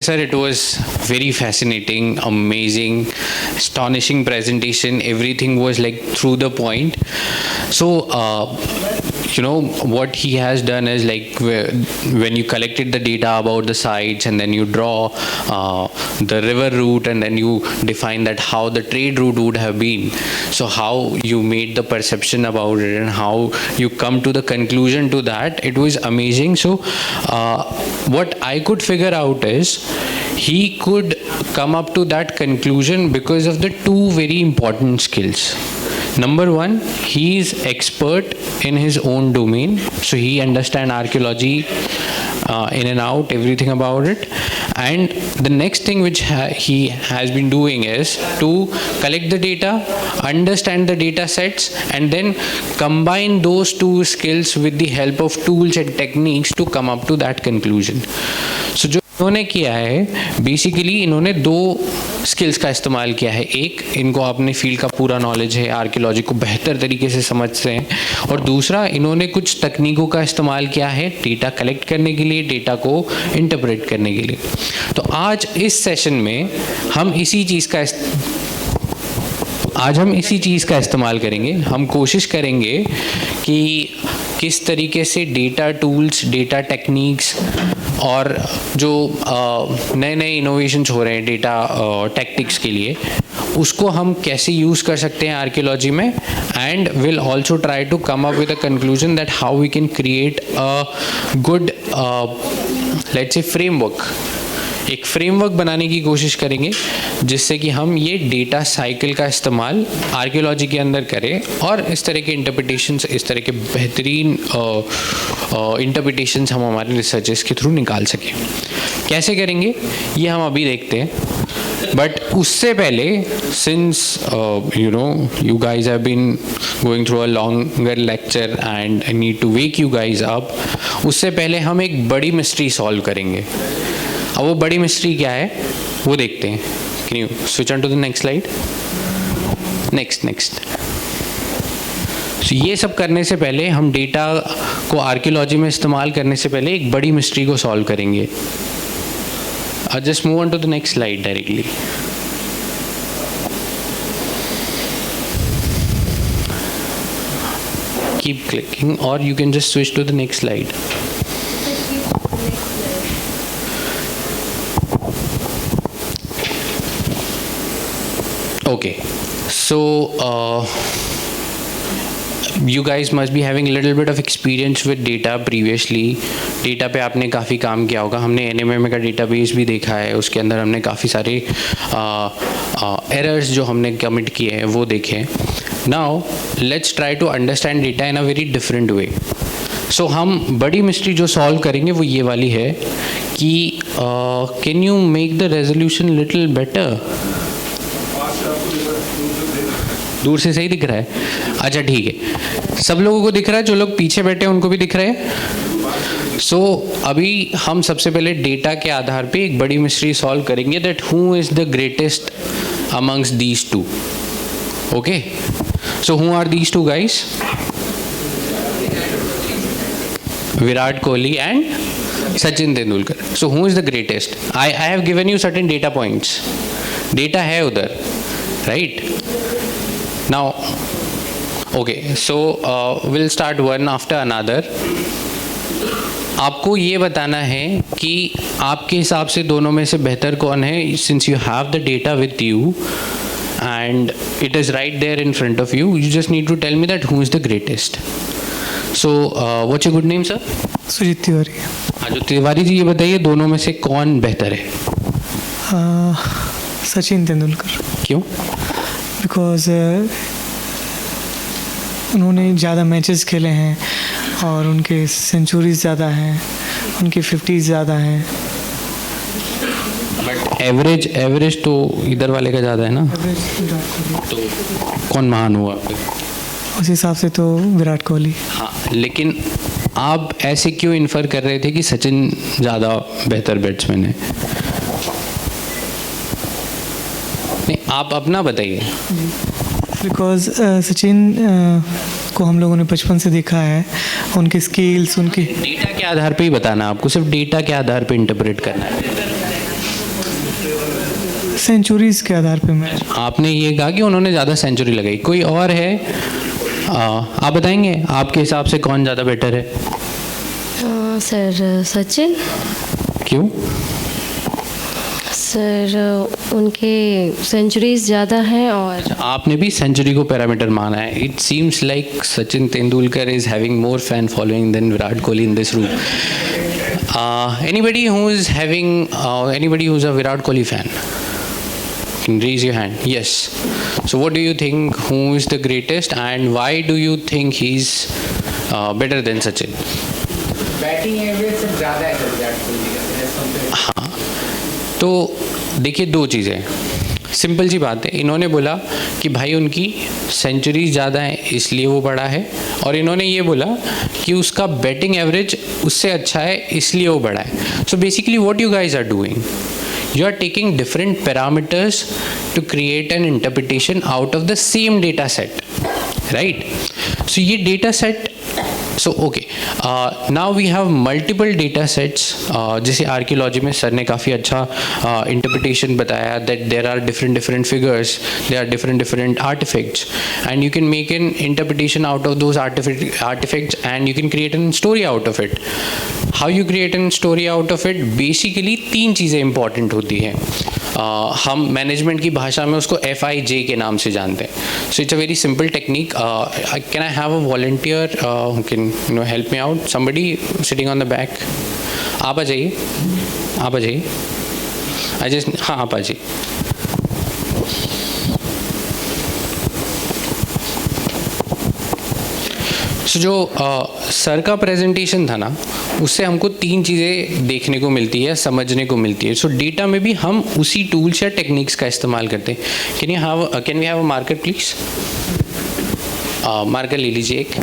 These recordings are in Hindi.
Sir, it was very fascinating, amazing, astonishing presentation. Everything was like through the point. So, what he has done is like when you collected the data about the sites and then you draw the river route and then you define that how the trade route would have been. So, how you made the perception about it and how you come to the conclusion to that, it was amazing. So, what I could figure out is he could come up to that conclusion because of the two very important skills. Number one, he is expert in his own domain, so he understands archaeology in and out, everything about it. And the next thing which he has been doing is to collect the data, understand the data sets, and then combine those two skills with the help of tools and techniques to come up to that conclusion. So जो इन्होंने किया है, बेसिकली इन्होंने दो स्किल्स का इस्तेमाल किया है. एक, इनको अपने फील्ड का पूरा नॉलेज है, आर्कियोलॉजी को बेहतर तरीके से समझते हैं, और दूसरा इन्होंने कुछ तकनीकों का इस्तेमाल किया है डेटा कलेक्ट करने के लिए, डेटा को इंटरप्रेट करने के लिए. तो आज इस सेशन में हम इसी चीज़ का इस्तेमाल करेंगे. हम कोशिश करेंगे कि किस तरीके से डेटा टूल्स, डेटा टेक्निक्स और जो नए नए इनोवेशंस हो रहे हैं डेटा टेक्टिक्स के लिए, उसको हम कैसे यूज़ कर सकते हैं आर्कियोलॉजी में, and will also try to come up with a conclusion that how we can create a good let's say framework. एक फ्रेमवर्क बनाने की कोशिश करेंगे जिससे कि हम ये डेटा साइकिल का इस्तेमाल आर्कियोलॉजी के अंदर करें और इस तरह के इंटरप्रिटेशंस, इस तरह के बेहतरीन इंटरप्रिटेशंस हम हमारे रिसर्चेस के थ्रू निकाल सकें. कैसे करेंगे ये हम अभी देखते हैं, बट उससे पहले since you guys have been going through a longer lecture and I need to wake you guys up, उससे पहले हम एक बड़ी मिस्ट्री सॉल्व करेंगे. अब वो बड़ी मिस्ट्री क्या है वो देखते हैं. Can you switch on to the next slide. Next. So, ये सब करने से पहले हम डेटा को आर्कियोलॉजी में इस्तेमाल करने से पहले एक बड़ी मिस्ट्री को सॉल्व करेंगे. Just move on to the next slide directly. Keep clicking और you can just switch to the next slide. Okay, so you guys must be having a little bit of experience with data previously. Data पे आपने काफ़ी काम किया होगा. हमने NMMA का डेटाबेस भी देखा है, उसके अंदर हमने काफ़ी सारे एरर्स जो हमने कमिट किए हैं वो देखे हैं. Now let's try to understand data in a very different way. So हम बड़ी मिस्ट्री जो सॉल्व करेंगे वो ये वाली है कि can you make the resolution little better. दूर से सही दिख रहा है? अच्छा ठीक है, सब लोगों को दिख रहा है? जो लोग पीछे बैठे हैं उनको भी दिख रहा है? सो अभी हम सबसे पहले डेटा के आधार पे एक बड़ी मिस्ट्री सॉल्व करेंगे that who is the greatest amongst these two. Okay, so who are these two guys? Virat Kohli and Sachin Tendulkar. So who is the greatest? I have given you certain data points. Data है उधर, right? Now, okay, so we'll start one after another. आपको ये बताना है कि आपके हिसाब से दोनों में से बेहतर कौन है. Since you have the data with you and it is right there in front of you, you just need to tell me that who is the greatest. So, what's your good name, sir? Sujit Tiwari. हाँ, जो तिवारी जी, ये बताइए दोनों में से कौन बेहतर है? सचिन तेंदुलकर. क्यों? बिकॉज उन्होंने ज़्यादा मैचेस खेले हैं और उनके सेंचुरीज ज़्यादा हैं, उनकी 50 ज़्यादा हैं. बट एवरेज तो इधर वाले का ज़्यादा है ना. तो कौन महान हुआ फिर? उस हिसाब से तो विराट कोहली. हाँ, लेकिन आप ऐसे क्यों इन्फर कर रहे थे कि सचिन ज़्यादा बेहतर बैट्समैन है? नहीं, आप अपना बताइए. बिकॉज सचिन को हम लोगों ने बचपन से देखा है, उनके स्किल्स, उनकी डेटा के आधार पे ही बताना है आपको, सिर्फ डेटा के आधार पे इंटरप्रेट करना है. सेंचुरीज़ के आधार पे मैं आपने ये कहा कि उन्होंने ज़्यादा सेंचुरी लगाई, कोई और है? आप बताएंगे आपके हिसाब से कौन ज़्यादा बेटर है? सर सचिन। क्यों? सर उनके सेंचुरीज ज़्यादा हैं और आपने भी सेंचुरी को पैरामीटर माना है. It seems like Sachin Tendulkar is having more fan following than Virat Kohli in this room. Anybody who is having anybody who's a Virat Kohli fan? Can raise your hand. Yes. So what do you think? Who is the greatest, and why do you think he's better than Sachin? Batting average से ज़्यादा है विराट कोहली का. हाँ, तो देखिए दो चीज़ें, सिंपल सी बात है. इन्होंने बोला कि भाई उनकी सेंचुरी ज़्यादा है इसलिए वो बड़ा है, और इन्होंने ये बोला कि उसका बैटिंग एवरेज उससे अच्छा है इसलिए वो बड़ा है. So basically what you guys are doing, you are taking different parameters to create an interpretation out of the same data set, right? So ये data set, so okay, now we have multiple data sets. जैसे आर्कियोलॉजी में सर ने काफ़ी अच्छा interpretation बताया that there are different figures, there are different artifacts, and you can make an interpretation out of those artifacts and you can create a story out of it. How you create a story out of it? Basically तीन चीज़ें important होती हैं. हम मैनेजमेंट की भाषा में उसको FIJ के नाम से जानते हैं. So it's a very simple technique. Can I have a volunteer who can help me out? Somebody sitting on the back. आप आ जाइए, आप आ जाइए. हाँ आप आ जाइए. सो जो सर का प्रेजेंटेशन था ना, उससे हमको तीन चीज़ें देखने को मिलती है, समझने को मिलती है. सो डेटा में भी हम उसी टूल्स या टेक्निक्स का इस्तेमाल करते हैं. Can we have a marker please? Marker ले लीजिए एक.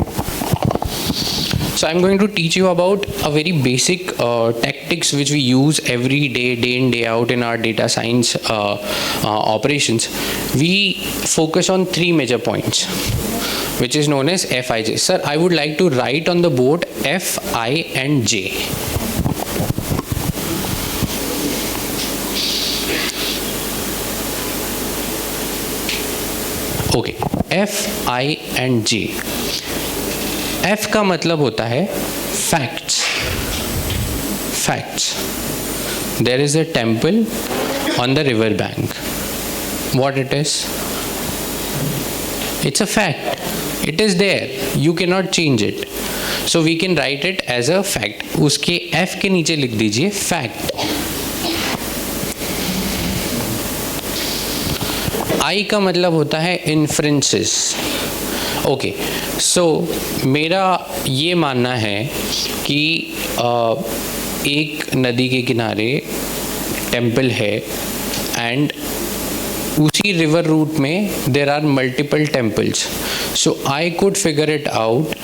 So I'm going to teach you about a very basic tactics which we use every day in day out in our data science operations. We focus on three major points, which is known as FIJ. Sir, I would like to write on the board F, I and J. Okay, F, I and J. F का मतलब होता है facts. Facts. There is a temple on the river bank. What it is? It's a fact. It is there. You cannot change it. So we can write it as a fact. उसके F के नीचे लिख दीजिए fact. I का मतलब होता है inferences. ओके, सो मेरा ये मानना है कि एक नदी के किनारे टेम्पल है एंड उसी रिवर रूट में there are multiple temples. So I could figure it out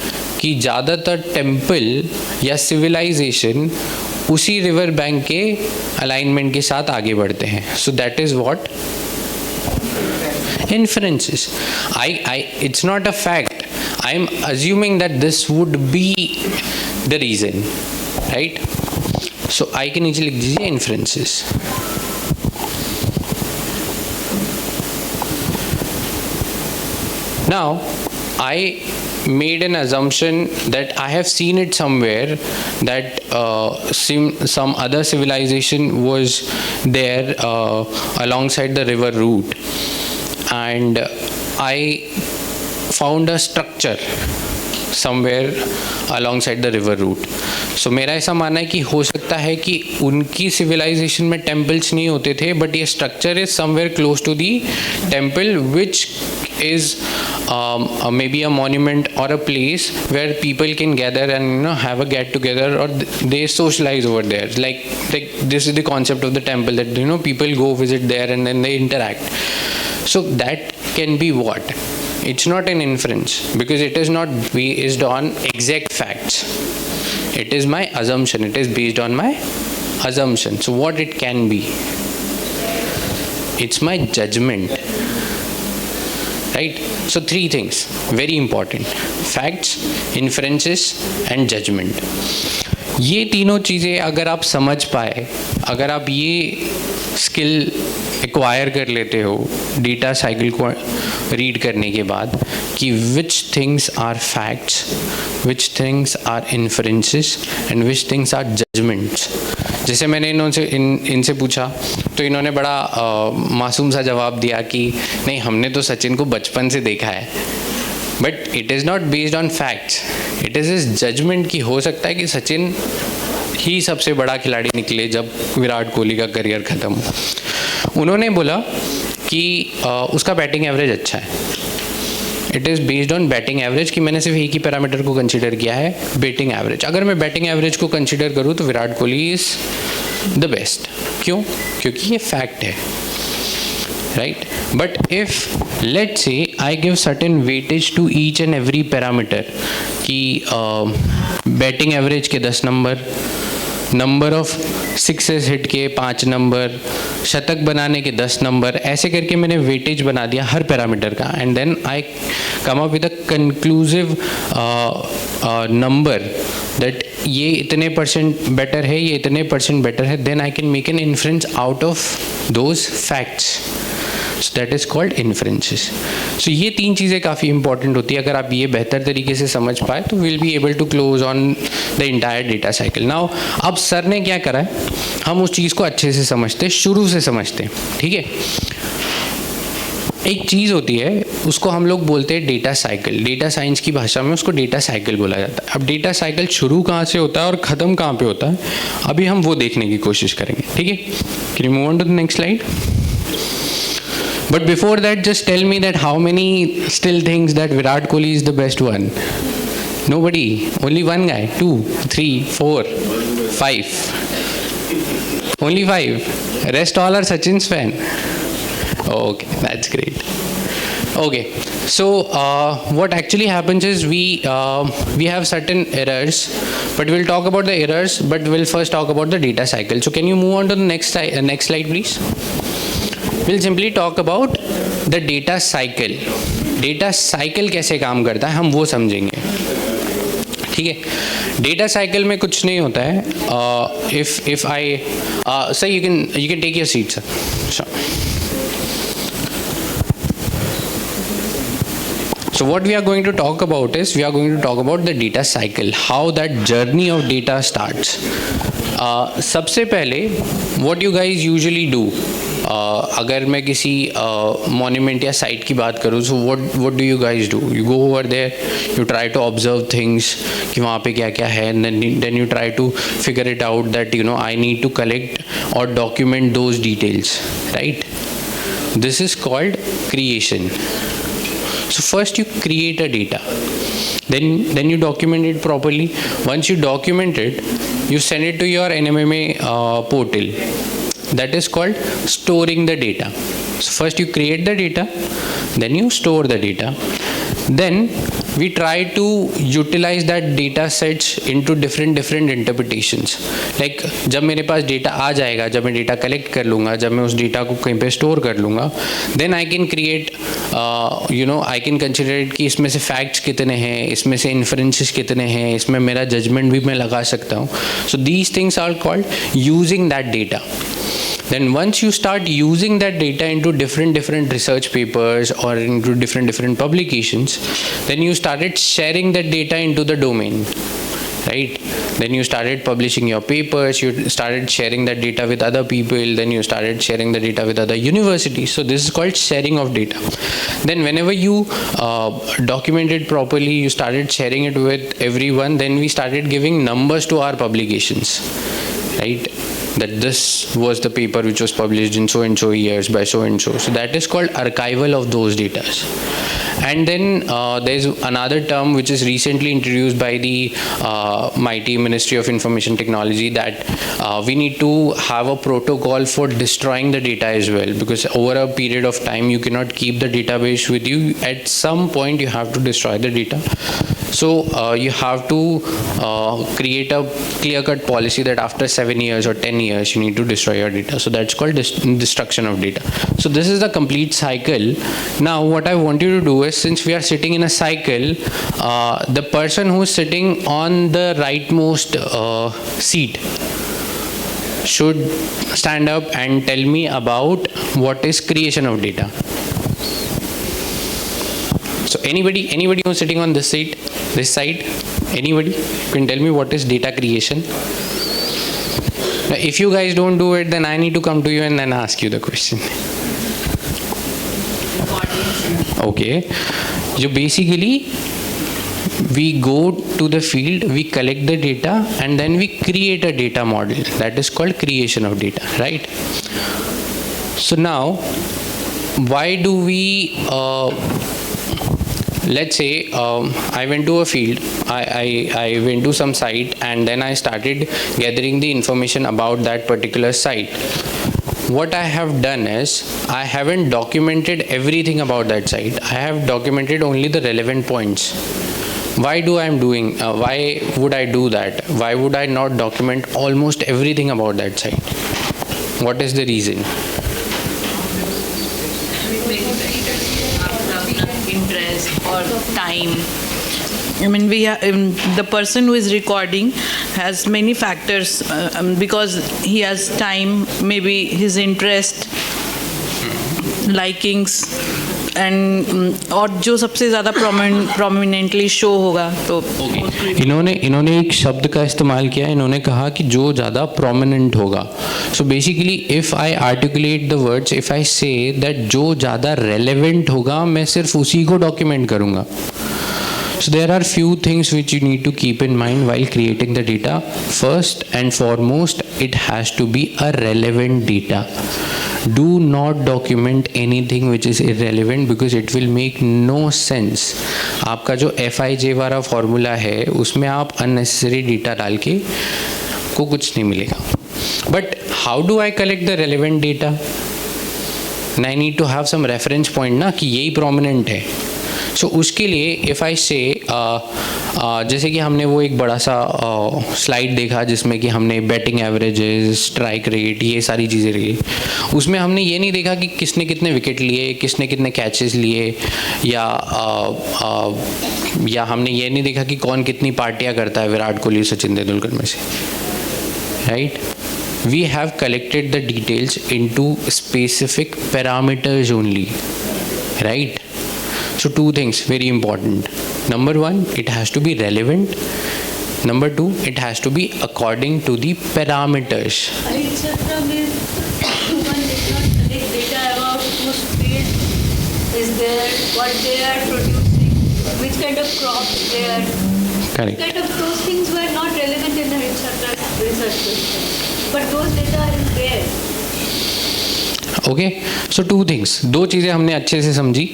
कि ज़्यादातर टेम्पल या सिविलाइजेशन उसी रिवर बैंक के अलाइनमेंट के साथ आगे बढ़ते हैं. So that is what inferences. It's not a fact. I am assuming that this would be the reason, right? So I can easily लिख दीजिए inferences. Now I made an assumption that I have seen it somewhere that some other civilization was there alongside the river route, and I found a structure somewhere alongside the river route. So मेरा ऐसा मानना है कि हो सकता है कि उनकी सिविलाइजेशन में टेम्पल्स नहीं होते थे, बट ये structure is somewhere close to the temple which is maybe a monument or a place where people can gather and have a get together, or they socialize over there. Like this is the concept of the temple, that people go visit there and then they interact. So that can be what? It's not an inference because it is not based on exact facts. It is my assumption. It is based on my assumption. So what it can be? It's my judgment. Right? So three things, very important: facts, inferences and judgment. ये तीनों चीज़ें अगर आप समझ पाए, अगर आप ये स्किल एक्वायर कर लेते हो डेटा साइकिल को रीड करने के बाद कि which things are facts, which things are inferences and which things are judgements. जैसे मैंने इनसे पूछा तो इन्होंने बड़ा मासूम सा जवाब दिया कि नहीं, हमने तो सचिन को बचपन से देखा है, but it is not based on facts, it is इस जजमेंट की हो सकता है कि सचिन ही सबसे बड़ा खिलाड़ी निकले जब विराट कोहली का करियर ख़त्म हो। उन्होंने बोला कि उसका बैटिंग एवरेज अच्छा है, it is based on batting average, कि मैंने सिर्फ एक ही पैरामीटर को कंसिडर किया है, बैटिंग एवरेज। अगर मैं बैटिंग एवरेज को कंसिडर करूँ तो Virat Kohli is the best. क्यों? क्योंकि ये फैक्ट है, right? But if let's say I give certain weightage to each and every parameter कि बैटिंग एवरेज के 10 नंबर, नंबर ऑफ सिक्सेस हिट के 5 नंबर, शतक बनाने के 10 नंबर, ऐसे करके मैंने वेटेज बना दिया हर पैरामीटर का, and then I come up with a conclusive number that ये इतने % बेटर है, ये इतने % बेटर है, then I can make an inference out of those facts. So that is called inferences. So ये तीन चीज़ें काफ़ी इंपॉर्टेंट होती है। अगर आप ये बेहतर तरीके से समझ पाए तो will be able to close on the entire data cycle. Now अब सर ने क्या करा है, हम उस चीज़ को अच्छे से समझते, शुरू से समझते, ठीक है? एक चीज़ होती है, उसको हम लोग बोलते हैं डेटा साइकिल। डेटा साइंस की भाषा में उसको डेटा साइकिल बोला जाता है। अब डेटा साइकिल शुरू कहाँ से होता है और ख़त्म कहाँ पे होता है, अभी हम वो देखने की कोशिश करेंगे, ठीक है? Can you move on to the next slide? But before that, just tell me that how many still thinks that Virat Kohli is the best one? Nobody. Only one guy. 2, 3, 4, 5. Only 5. Rest all are Sachin's fan. Okay, that's great. Okay, so what actually happens is we have certain errors, but we'll talk about the errors. But we'll first talk about the data cycle. So can you move on to the next slide, please? We'll simply talk about the data cycle. Data cycle कैसे काम करता है हम वो समझेंगे, ठीक है? डेटा साइकिल में कुछ नहीं होता है. If I sir, you can take your seat, sir. Sure. So what we are going to talk about is, we are going to talk about the data cycle, how that journey of data starts. सबसे पहले what you guys usually do, अगर मैं किसी monument या site की बात करूँ, so what do you guys do? You go over there, you try to observe things कि वहाँ पे क्या क्या है, and then you try to figure it out that I need to collect or document those details, right? This is called creation. So first you create a data, then you document it properly. Once you document it, you send it to your NMMA portal. That is called storing the data. So first you create the data, then you store the data. Then we try to utilize that data sets into different interpretations. Like जब मेरे पास data आ जाएगा, जब मैं data collect कर लूँगा, जब मैं उस data को कहीं पे store कर लूँगा, then I can create, I can consider it कि इसमें से facts कितने हैं, इसमें से inferences कितने हैं, इसमें मेरा judgment भी मैं लगा सकता हूँ. So these things are called using that data. Then once you start using that data into different research papers or into different publications, then you started sharing that data into the domain, right? Then you started publishing your papers, you started sharing that data with other people, then you started sharing the data with other universities. So this is called sharing of data. Then whenever you document it properly, you started sharing it with everyone, then we started giving numbers to our publications, right? That this was the paper which was published in so and so years by so and so. So that is called archival of those data. And then there's another term which is recently introduced by the mighty Ministry of Information Technology, that we need to have a protocol for destroying the data as well, because over a period of time you cannot keep the database with you. At some point you have to destroy the data. So you have to create a clear-cut policy that after 7 years or 10 years you need to destroy your data. So that's called destruction of data. So this is the complete cycle. Now what I want you to do is, since we are sitting in a cycle, the person who is sitting on the rightmost seat should stand up and tell me about what is creation of data. So anybody who's sitting on this seat, this side, anybody can tell me what is data creation? Now, if you guys don't do it, then I need to come to you and then ask you the question. Okay, so basically we go to the field, we collect the data, and then we create a data model. That is called creation of data, right? So now, why do we, let's say I went to a field, I went to some site, and then I started gathering the information about that particular site. What I have done is, I haven't documented everything about that site. I have documented only the relevant points. Why would I do that? Why would I not document almost everything about that site? What is the reason? Interest or time. I mean, the person who is recording has many factors because he has time, maybe his interest, likings, and और जो सबसे ज़्यादा prominently show होगा तो इन्होंने एक शब्द का इस्तेमाल किया. इन्होंने कहा कि जो ज़्यादा prominent होगा. So basically, if I articulate the words, if I say that जो ज़्यादा relevant होगा, मैं सिर्फ उसी को document करूँगा. So there are few things which you need to keep in mind while creating the data. First and foremost, it has to be a relevant data. Do not document anything which is irrelevant because it will make no sense. आपका जो FIJ वाला फॉर्मूला है उसमें आप unnecessary data डाल के को कुछ नहीं मिलेगा. But how do I collect the relevant data? And I need to have some reference point ना कि यही prominent है. So उसके लिए if I say जैसे कि हमने वो एक बड़ा सा स्लाइड देखा जिसमें कि हमने बैटिंग एवरेजेस, स्ट्राइक रेट, ये सारी चीज़ें रही. उसमें हमने ये नहीं देखा कि किसने कितने विकेट लिए, किसने कितने कैचेस लिए, या हमने ये नहीं देखा कि कौन कितनी पार्टियां करता है विराट कोहली, सचिन तेंदुलकर में से. Right? We have collected the details into specific parameters only. Right? So two things very important. Number one, it has to be relevant. Number two, it has to be according to the parameters. Etc. means one did not collect data about whose field is there, what they are producing, which kind of crops they are. Correct. Kind of those things were not relevant in the research question. But those data are there. Okay, so two things, दो चीज़ें हमने अच्छे से समझी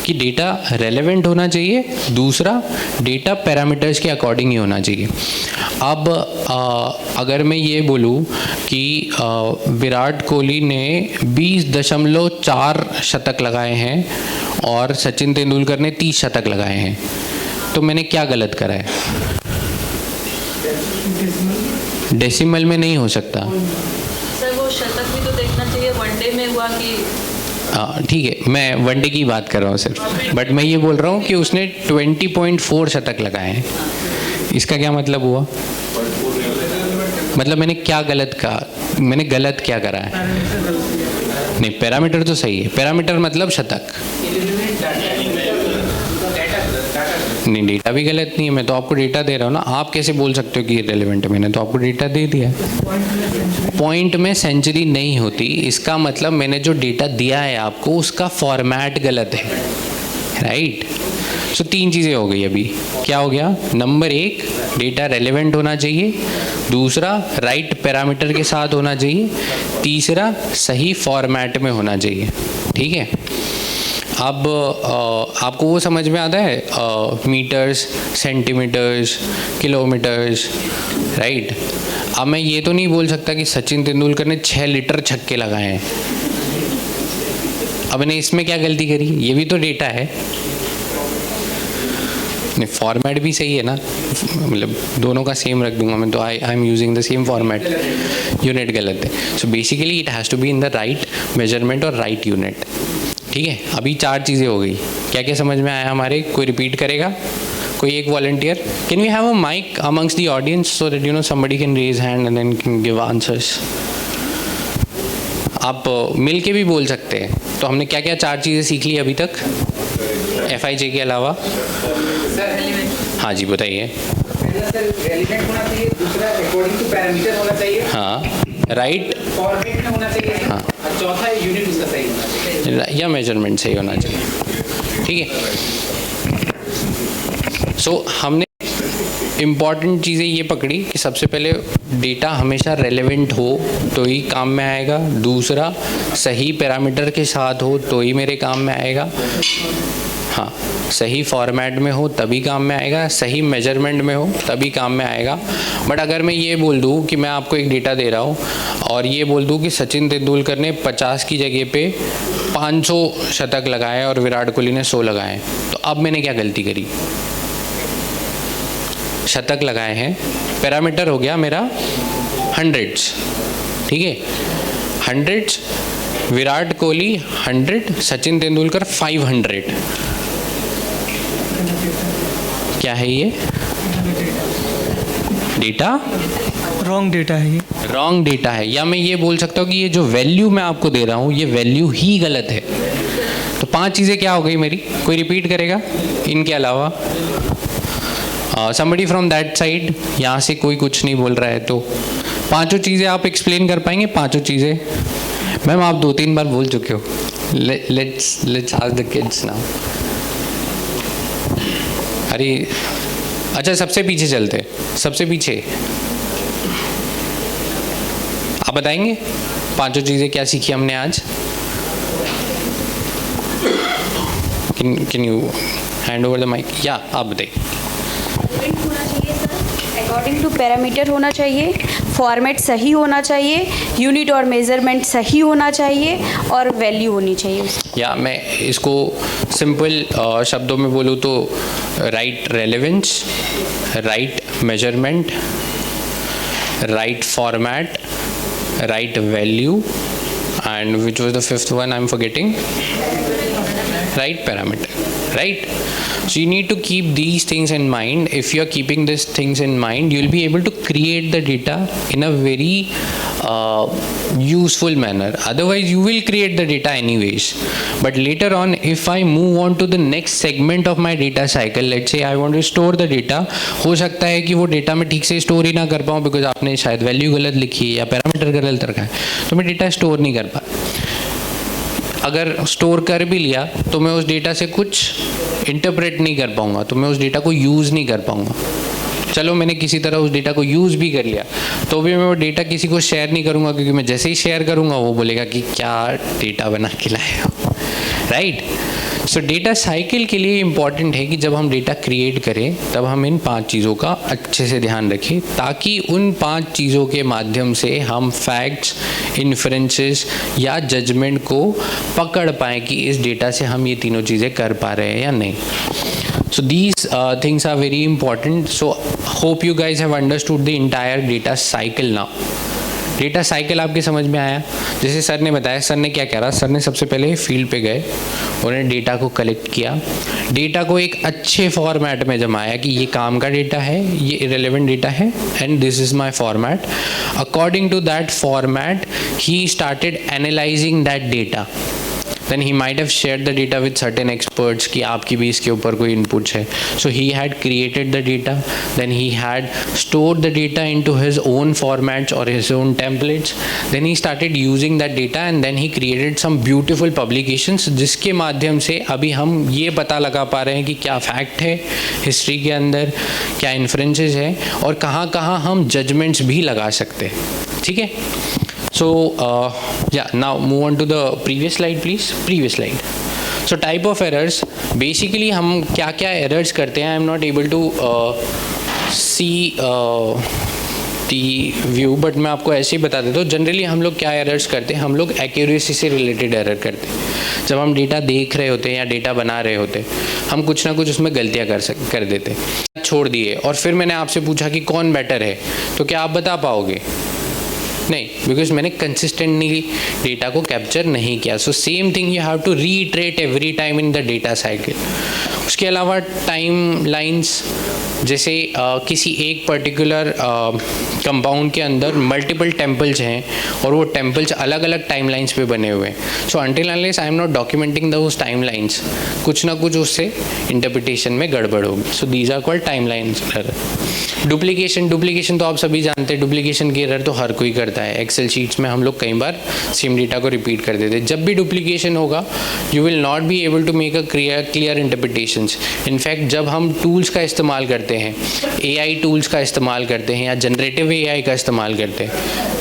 कि डेटा रेलेवेंट होना चाहिए, दूसरा डेटा पैरामीटर्स के अकॉर्डिंग ही होना चाहिए. अब अगर मैं ये बोलूँ कि विराट कोहली ने 20.4 शतक लगाए हैं और सचिन तेंदुलकर ने 30 शतक लगाए हैं, तो मैंने क्या गलत करा है? डेसिमल में नहीं हो सकता. सर वो शतक भी तो देखना चाहिए, वनडे में हुआ कि ठीक है, मैं वनडे की बात कर रहा हूँ सिर्फ, बट मैं ये बोल रहा हूँ कि उसने 20.4 शतक लगाए हैं. इसका क्या मतलब हुआ? मतलब मैंने क्या गलत कहा? मैंने गलत क्या करा है? नहीं, पैरामीटर तो सही है. पैरामीटर मतलब शतक. नहीं, डेटा भी गलत नहीं है. मैं तो आपको डेटा दे रहा हूँ ना. आप कैसे बोल सकते हो कि इररिलेवेंट है? मैंने तो आपको डेटा दे दिया. पॉइंट में सेंचुरी नहीं होती, इसका मतलब मैंने जो डेटा दिया है आपको उसका फॉर्मेट गलत है. राइट? सो तीन चीज़ें हो गई अभी. क्या हो गया? नंबर एक, डेटा रेलेवेंट होना चाहिए. दूसरा, राइट पैरामीटर के साथ होना चाहिए. तीसरा, सही फॉर्मेट में होना चाहिए. ठीक है? अब आपको वो समझ में आता है, मीटर्स, सेंटीमीटर्स, किलोमीटर्स. राइट? अब मैं ये तो नहीं बोल सकता कि सचिन तेंदुलकर ने 6 लीटर छक्के लगाए हैं. अब मैंने इसमें क्या गलती करी? ये भी तो डेटा है. नहीं, फॉर्मेट भी सही है ना, मतलब दोनों का सेम रख दूंगा मैं तो. I am using the same format. Unit गलत है. So basically it has to be in the right measurement और राइट यूनिट. ठीक है, अभी 4 चीज़ें हो गई। क्या क्या समझ में आया हमारे? कोई रिपीट करेगा? कोई एक volunteer? Can we have a mic amongst the audience so that somebody can raise hand and then can give answers? आप मिल के भी बोल सकते हैं। तो हमने क्या क्या 4 चीज़ें सीख ली अभी तक FIJ के अलावा? हाँ जी बताइए। पहला सर रेलिवेंट होना चाहिए, दूसरा अकॉर्डिंग टू पैरामीटर होना चाहिए, हाँ, राइट, फॉर्मेट में होना चाहिए, हाँ, और चौथा यूनिट उसका सही होना चाहिए या मेजरमेंट सही होना चाहिए। ठीक है, सो हमने इम्पॉर्टेंट चीज़ें ये पकड़ी कि सबसे पहले डेटा हमेशा रेलेवेंट हो तो ही काम में आएगा, दूसरा सही पैरामीटर के साथ हो तो ही मेरे काम में आएगा, हाँ, सही फॉर्मेट में हो तभी काम में आएगा, सही मेजरमेंट में हो तभी काम में आएगा। बट अगर मैं ये बोल दूँ कि मैं आपको एक डेटा दे रहा हूँ और ये बोल दूँ कि सचिन तेंदुलकर ने 50 की जगह पे 500 शतक लगाए और विराट कोहली ने 100 लगाए, तो अब मैंने क्या गलती करी? शतक लगाए हैं, पैरामीटर हो गया मेरा 100s, ठीक है, 100s, विराट कोहली 100, सचिन तेंदुलकर 500। क्या है ये? डेटा रॉन्ग डेटा है ये। रॉन्ग डेटा है, या मैं ये बोल सकता हूँ कि ये जो वैल्यू मैं आपको दे रहा हूँ ये वैल्यू ही गलत है। तो 5 चीज़ें क्या हो गई मेरी? कोई रिपीट करेगा इनके अलावा? somebody from that side, यहाँ से कोई कुछ नहीं बोल रहा है तो 5 चीज़ें आप एक्सप्लेन कर पाएंगे? 5 चीज़ें मैम आप 2-3 बार बोल चुके हो। let's ask the kids now। अरे अच्छा, सबसे पीछे चलते, सबसे पीछे आप बताएंगे 5 चीज़ें क्या सीखी हमने आज? Can you hand over the mic? या आप बताइए। होना चाहिए सर, अकॉर्डिंग टू पैरामीटर होना चाहिए, फॉर्मेट सही होना चाहिए, यूनिट और मेजरमेंट सही होना चाहिए और वैल्यू होनी चाहिए। या मैं इसको सिंपल शब्दों में बोलूँ तो right relevance, right measurement, right format, right value, and which was the 5th one I'm forgetting? Right parameter, right? So you need to keep these things in mind. If you are keeping these things in mind, you'll be able to create the data in a very useful manner. Otherwise you will create the data anyways, but later on if I move on to the next segment of my data cycle, let's say I want to store the data, हो सकता है कि वो डेटा मैं ठीक से स्टोर ही ना कर पाऊँ बिकॉज आपने शायद वैल्यू गलत लिखी है या पैरामीटर गलत रखा है, तो मैं डेटा स्टोर नहीं कर पाया। अगर स्टोर कर भी लिया तो मैं उस डेटा से कुछ इंटरप्रेट नहीं कर पाऊँगा, तो मैं उस डेटा को यूज़ नहीं कर पाऊँगा। चलो मैंने किसी तरह उस डेटा को यूज़ भी कर लिया तो भी मैं वो डेटा किसी को शेयर नहीं करूँगा, क्योंकि मैं जैसे ही शेयर करूँगा वो बोलेगा कि क्या डेटा बना के लाए हो, राइट? सो डेटा साइकिल के लिए इम्पॉर्टेंट है कि जब हम डेटा क्रिएट करें तब हम इन 5 चीज़ों का अच्छे से ध्यान रखें, ताकि उन 5 चीज़ों के माध्यम से हम फैक्ट्स, इन्फ्रेंसेस या जजमेंट को पकड़ पाएँ कि इस डेटा से हम ये तीनों चीज़ें कर पा रहे हैं या नहीं। So these things are very important. So hope you guys have understood the entire data cycle now. Data cycle आपके समझ में आया? जैसे सर ने बताया, सर ने क्या करा, सर ने सबसे पहले फील्ड पे गए, उन्होंने डेटा को कलेक्ट किया, डेटा को एक अच्छे फॉर्मेट में जमाया कि ये काम का डेटा है, ये इरेलेवेंट डेटा है, and this is my format. According to that format he started analysing that data. then he might have shared the data with certain experts कि आपकी भी इसके ऊपर कोई inputs है, so he had created the data, then he had stored the data into his own formats or his own templates, then he started using that data and then he created some beautiful publications जिसके माध्यम से अभी हम ये पता लगा पा रहे हैं कि क्या फैक्ट है हिस्ट्री के अंदर, क्या इन्फ्रेंसेस है और कहाँ कहाँ हम जजमेंट्स भी लगा सकते हैं। ठीक है, so yeah, now move on to the previous slide please, previous slide. So type of errors, basically हम क्या क्या errors करते हैं, I am not able to see the view, but मैं आपको ऐसे ही बता देता हूँ। जनरली हम लोग क्या errors करते हैं, हम लोग accuracy से related error करते हैं। जब हम डेटा देख रहे होते हैं या डेटा बना रहे होते हैं, हम कुछ ना कुछ उसमें गलतियाँ कर देते हैं, छोड़ दिए, और फिर मैंने आपसे पूछा कि कौन बेटर है, तो क्या आप बता पाओगे? नहीं, बिकॉज मैंने कंसिस्टेंटली डेटा को कैप्चर नहीं किया. So same thing you have to reiterate every time in the data cycle. उसके अलावा टाइम लाइन्स, जैसे किसी एक पर्टिकुलर कंपाउंड के अंदर मल्टीपल टेम्पल्स हैं और वो टेम्पल्स अलग अलग टाइम लाइन्स पे बने हुए हैं. So until unless I am not documenting those time lines, कुछ ना कुछ उससे इंटरप्रिटेशन में गड़बड़ होगी. So these are called time lines error. Duplication तो आप सभी जानते हैं. डुप्लीकेशन की एरर तो हर कोई करता है. एक्सेल शीट्स में हम लोग कई बार सेम डेटा को रिपीट कर देते हैं. जब भी डुप्लीकेशन होगा you will not be able to make a clear interpretations. In fact जब हम टूल्स का इस्तेमाल करते हैं, AI टूल्स का इस्तेमाल करते हैं या जनरेटिव AI का इस्तेमाल करते हैं,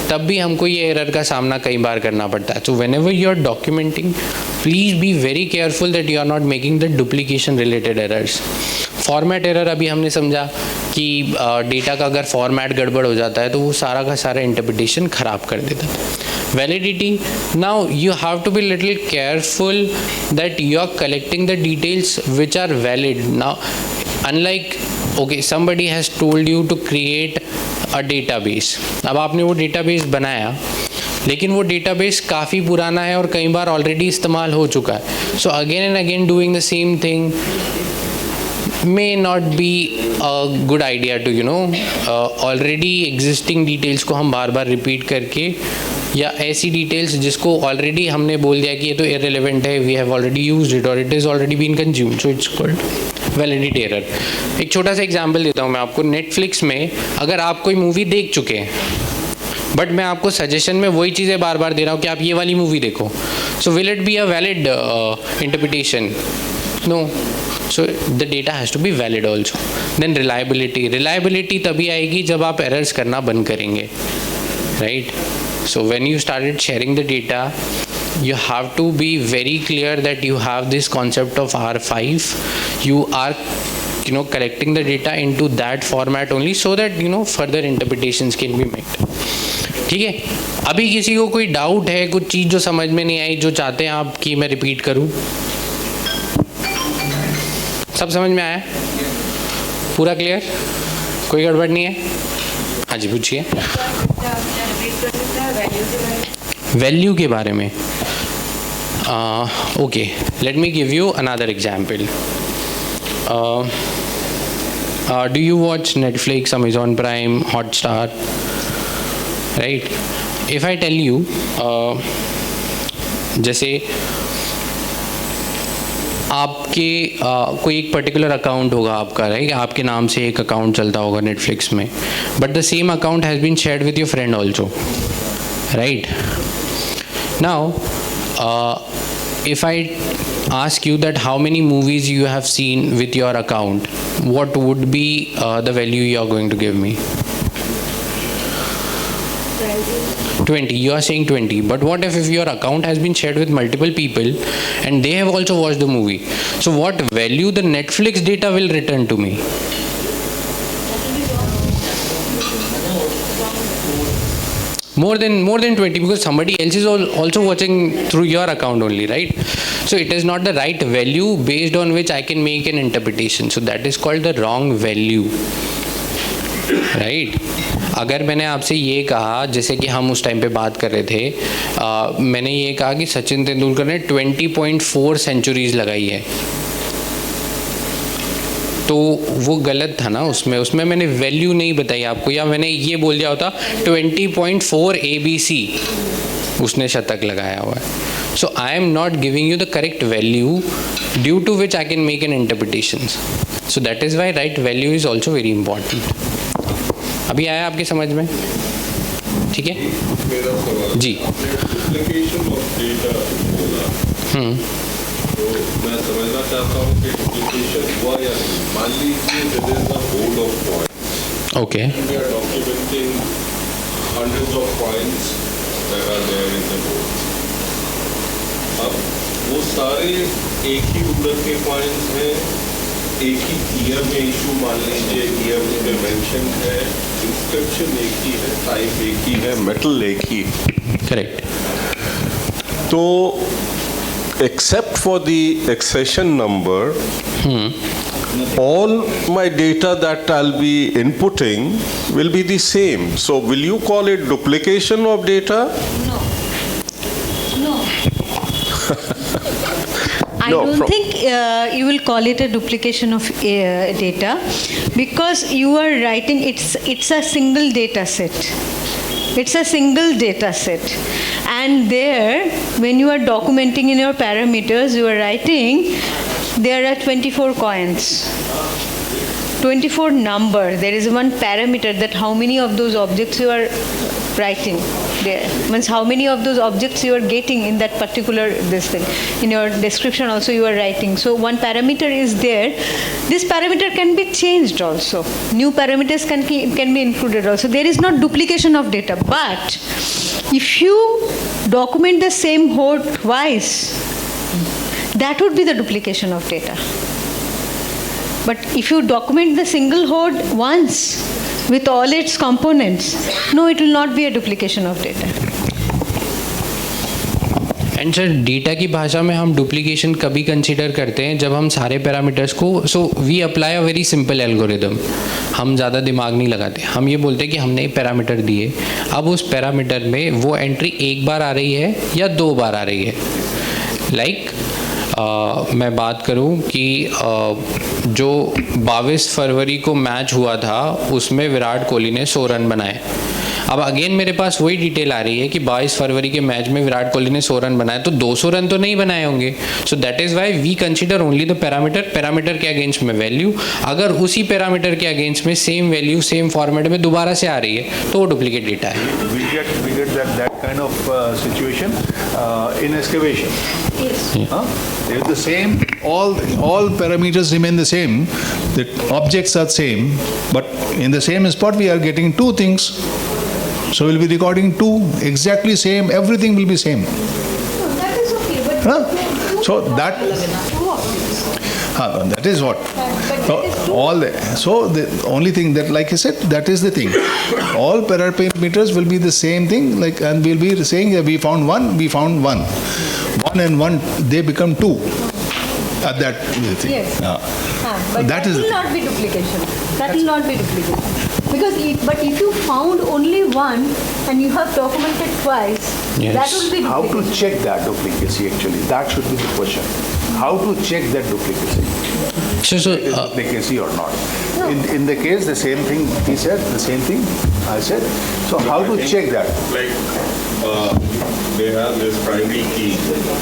तब भी हमको ये एरर का सामना कई बार करना पड़ता है. So whenever you are documenting, please be very careful that you are not making the duplication related errors. Format error अभी हमने समझा कि डेटा का अगर फॉर्मेट गड़बड़ हो जाता है तो वो सारा का सारा इंटरप्रिटेशन ख़राब कर देता है. Validity, now you have to be little careful that you are collecting the details which are valid. Now, unlike, okay, somebody has told you to create a database. अब आपने वो database बनाया, लेकिन वो database काफ़ी पुराना है और कई बार ऑलरेडी इस्तेमाल हो चुका है. So again and again doing the same thing may not be a good idea to, you know, already existing details को हम बार बार repeat करके, या ऐसी डिटेल्स जिसको ऑलरेडी हमने बोल दिया कि ये तो इररिलेवेंट है, we have already used it और it is already been consumed, so it's called validity error. एक छोटा सा एग्जांपल देता हूँ मैं आपको. नेटफ्लिक्स में अगर आप कोई मूवी देख चुके हैं बट मैं आपको सजेशन में वही चीज़ें बार बार दे रहा हूँ कि आप ये वाली मूवी देखो, so will it be a valid interpretation? No. So the data has to be valid also. Then reliability तभी आएगी जब आप एरर्स करना बंद करेंगे, right? So when you started sharing the data, you have to be very clear that you have this concept of R5. You are, you know, collecting the data into that format only so that, you know, further interpretations can be made. ठीक है. अभी किसी को कोई डाउट है, कुछ चीज़ जो समझ में नहीं आई, जो चाहते हैं आप कि मैं रिपीट करूँ? सब समझ में आया? पूरा क्लियर? कोई गड़बड़ नहीं है? हाँ जी, पूछिए. वैल्यू के बारे में. Okay, let me give you another example. Do you watch Netflix, Amazon Prime, Hotstar, right? If I tell you, जैसे आपके कोई एक पर्टिकुलर अकाउंट होगा आपका, राइट? आपके नाम से एक अकाउंट चलता होगा नेटफ्लिक्स में, but the same account has been shared with your friend also, right? Now, if I ask you that how many movies you have seen with your account, what would be the value you are going to give me? 20. You are saying 20. But what if your account has been shared with multiple people and they have also watched the movie? So what value the Netflix data will return to me? More than 20, because somebody else is also watching through your account only, right? So it is not the right value based on which I can make an interpretation. So that is called the wrong value, right? अगर मैंने आपसे ये कहा, जैसे कि हम उस टाइम पे बात कर रहे थे, मैंने ये कहा कि सचिन तेंदुलकर ने 20.4 सेंचुरीज लगाई है, तो वो गलत था ना. उसमें मैंने वैल्यू नहीं बताई आपको, या मैंने ये बोल दिया होता 20.4 ABC उसने शतक लगाया हुआ है. So I am not giving you the correct value due to which I can make an interpretations. So that is why right value is also very important. अभी आया आपके समझ में? ठीक है जी. मैं समझना चाहता हूँ कि डुप्लीकेशन हुआ या नहीं. मान लीजिए there is a whole of points. Okay. We are documenting hundreds of points that are there in the board. अब वो सारे एक ही रूलर के पॉइंट्स हैं, एक ही ईयर में इशू मान लीजिए, ईयर में मेंशन है, इंस्क्रिप्शन एक ही है, टाइप एक ही है, मेटल एक ही. करेक्ट. तो except for the accession number, all my data that I'll be inputting will be the same. So will you call it duplication of data? No. I No, don't think you will call it a duplication of data, because you are writing, it's a single data set. It's a single data set. And there, when you are documenting in your parameters, you are writing, there are 24 coins. 24 number. There is one parameter that how many of those objects you are writing there. Means how many of those objects you are getting in that particular this thing. In your description also you are writing. So one parameter is there. This parameter can be changed also. New parameters can be included also. There is not duplication of data. But if you document the same horde twice, that would be the duplication of data. But if you document the single horde once with all its components, no, it will not be a duplication of data. And sir data की भाषा में हम डुप्लीकेशन कभी कंसीडर करते हैं जब हम सारे पैरामीटर्स को we apply a very simple algorithm. हम ज़्यादा दिमाग नहीं लगाते. हम ये बोलते हैं कि हमने पैरामीटर दिए, अब उस पैरामीटर में वो एंट्री एक बार आ रही है या 2 बार आ रही है. मैं बात करूं कि जो 22 फरवरी को मैच हुआ था उसमें विराट कोहली ने 100 रन बनाए. अब अगेन मेरे पास वही डिटेल आ रही है कि 22 फरवरी के मैच में विराट कोहली ने 100 रन बनाए, तो 200 रन तो नहीं बनाए होंगे. So that is why we consider only the parameter के अगेंस्ट में वैल्यू. अगर उसी पैरामीटर के अगेंस्ट में सेम वैल्यू सेम फॉर्मेट में दोबारा से आ रही है तो वो डुप्लीकेट डेटा है. We get that kind of situation in excavation. Yes. They're the same. All parameters remain the same. The objects are same, but in the same spot we are getting two things. So we'll be recording two exactly same. Everything will be same. No, that is okay. But So that is what. So the only thing that, like I said, that is the thing. All parameters will be the same thing. Like, and we'll be saying that we found one. 1 and 1, they become 2. That thing. Yes. But That that is- will not be duplication. That will not be duplication. Because if you found only one and you have documented twice, Yes. that will be How to duplication. check that duplicacy actually? That should be the question. How to check that duplicacy? Is duplicacy or not? In the case, the same thing he said, the same thing I said. So how to check that? Like, they have this primary key,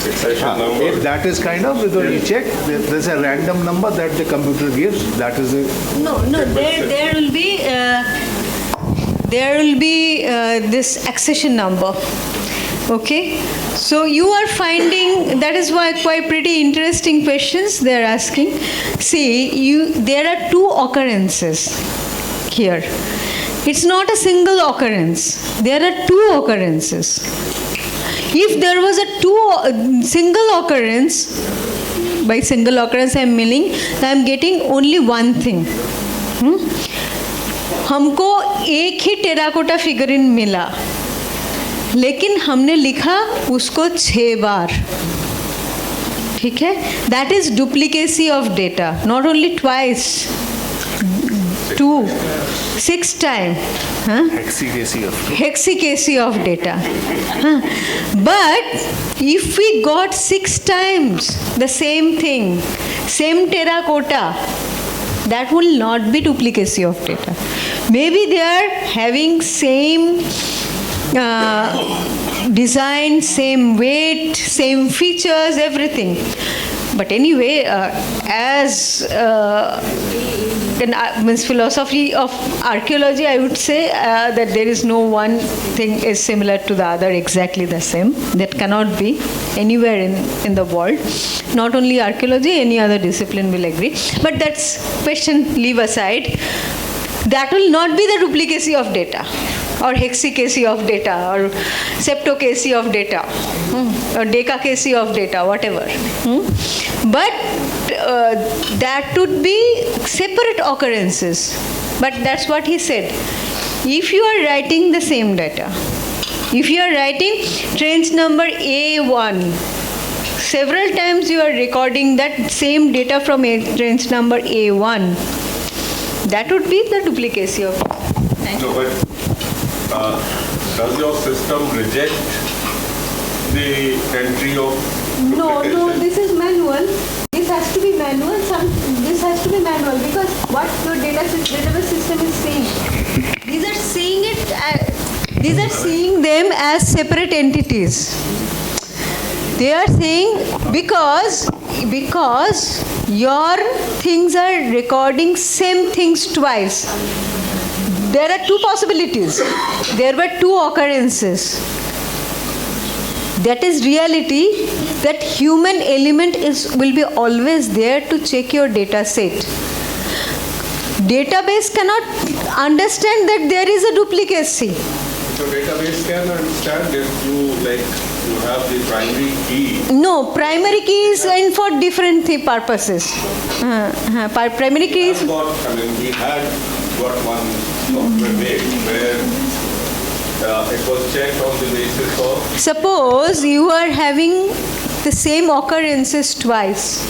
succession number. If that is kind of, when you check, there's a random number that the computer gives. That is a No, there will be this accession number. Okay, so you are finding, that is why quite pretty interesting questions they are asking. See, there are 2 occurrences here. It's not a single occurrence. There are 2 occurrences. If there was a single occurrence, by single occurrence I am meaning that I am getting only one thing. हमको एक ही टेराकोटा फिगरिन मिला, लेकिन हमने लिखा उसको 6 बार. ठीक है? That is duplicacy of data. Not only twice, 2, 6 times. Hexacacy of data. But if we got 6 times the same thing, same terracotta, that will not be duplicacy of data. Maybe they are having same design, same weight, same features, everything. But anyway, as means philosophy of archaeology, I would say that there is no one thing is similar to the other, exactly the same. That cannot be anywhere in the world. Not only archaeology, any other discipline will agree. But that's question, leave aside. That will not be the duplicacy of data, or hexacacy of data, or septocacy of data, or decacacy of data, whatever. But that would be separate occurrences. But that's what he said. If you are writing the same data, if you are writing trench number A1, several times you are recording that same data from entrance number A1. That would be the duplicacy of it. No, but does your system reject the entry of No, duplication? this is manual. This has to be manual. This has to be manual because what your database system is saying. These are seeing it. These are seeing them as separate entities. They are saying because your things are recording same things twice. There are two possibilities. There were two occurrences. That is reality, that human element will be always there to check your data set. Database cannot understand that there is a duplicacy. So database can understand if you have the primary key. No, primary key is in for different purposes. Primary key is... We had got one software made where it was checked on the basis of... Suppose you are having the same occurrences twice.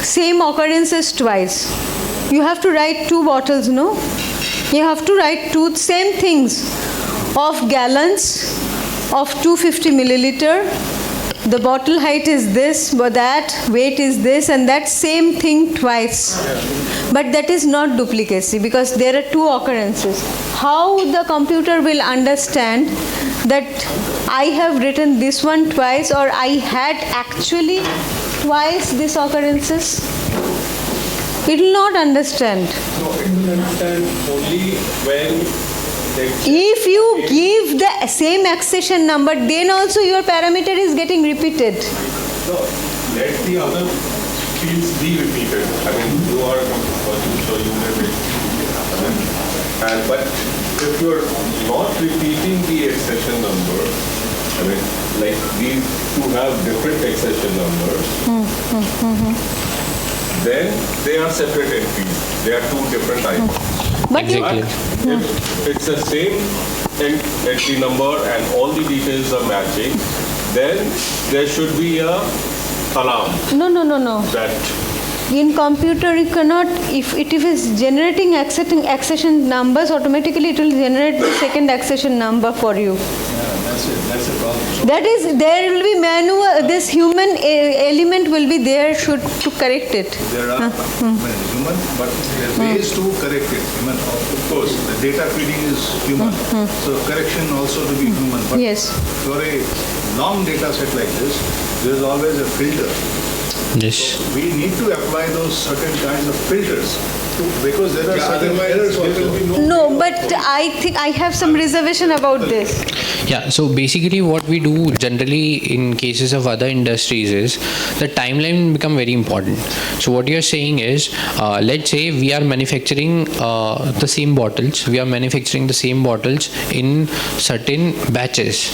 Same occurrences twice. You have to write 2 bottles, no? You have to write 2 same things of gallons of 250 milliliter. The bottle height is this, but that weight is this, and that same thing twice. But that is not duplicacy because there are 2 occurrences. How the computer will understand that I have written this one twice or I had actually twice these occurrences? It will not understand. No, it will understand only when... If you give the same accession number, then also your parameter is getting repeated. No, let the other fields be repeated. You are computer, so you may be. But if you are not repeating the accession number, like these two have different accession numbers, then they are separate entries. They are 2 different items. But Exactly. If it's the same entry number and all the details are matching, then there should be a alarm. No. That In computer, you cannot, if it is generating accession numbers, automatically it will generate the second accession number for you. That's a problem. That is, there will be manual, this human element will be there to correct it. There are human, but there are ways to correct it. Of course, the data feeding is human, so correction also to be human. But Yes. for a long data set like this, there is always a filter. Yes. We need to apply those certain kinds of filters because there are certain errors also. No, but I think I have some reservation about this. Yeah, so basically what we do generally in cases of other industries is the timeline become very important. So what you're saying is, let's say we are manufacturing the same bottles, in certain batches.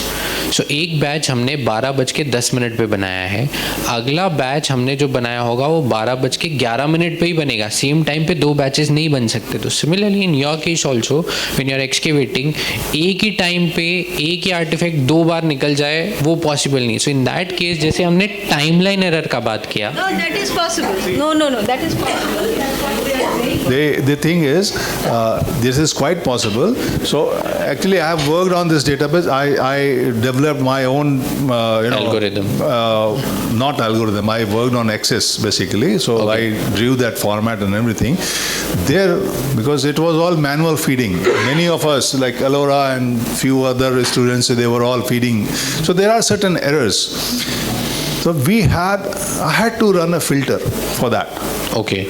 So एक बैच हमने 12:10 पे बनाया है, अगला बैच हमने जो बनाया होगा वो 12:11 पे ही बनेगा, सेम टाइम पे 2 बैचेस नहीं बन सकते. तो similarly in your case also when you are excavating, एक ही टाइम पे एक ही आर्टिफैक्ट 2 बार निकल जाए वो पॉसिबल नहीं. सो इन दैट केस जैसे हमने टाइमलाइन एरर का बात किया. No, that is possible. No, that is possible. That's what they are saying. The thing is, this is quite possible. So actually, I have worked on this database. I developed my own, Algorithm. Not algorithm. I worked on Access basically. So I drew that format and everything. There, because it was all manual feeding. Many of us, like Alora and few other students, they were all feeding. So there are certain errors. So I had to run a filter for that. Okay.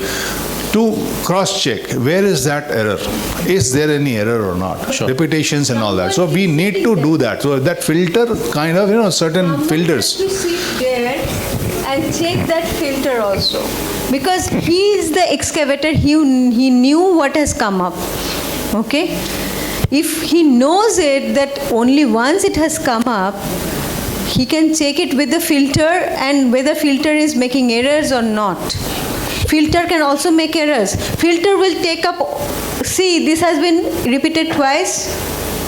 To cross-check, where is that error? Is there any error or not? Sure. Repetitions and all that. So we need to do that. So that filter, kind of, certain filters. To sit there and check that filter also, because he is the excavator. He knew what has come up. Okay, if he knows it that only once it has come up, he can check it with the filter and whether filter is making errors or not. Filter can also make errors. Filter will take up, see, this has been repeated twice.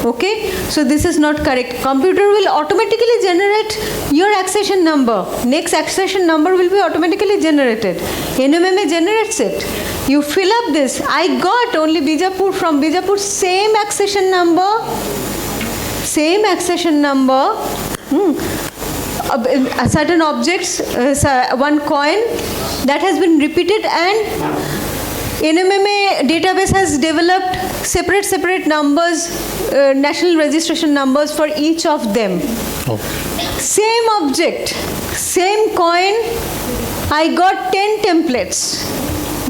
Okay, so this is not correct. Computer will automatically generate your accession number. Next accession number will be automatically generated. NMMA generates it. You fill up this. I got only Bijapur, from Bijapur, same accession number. Same accession number. Certain objects, one coin that has been repeated, and NMMA database has developed separate numbers, national registration numbers for each of them. Same object, same coin, I got 10 templates.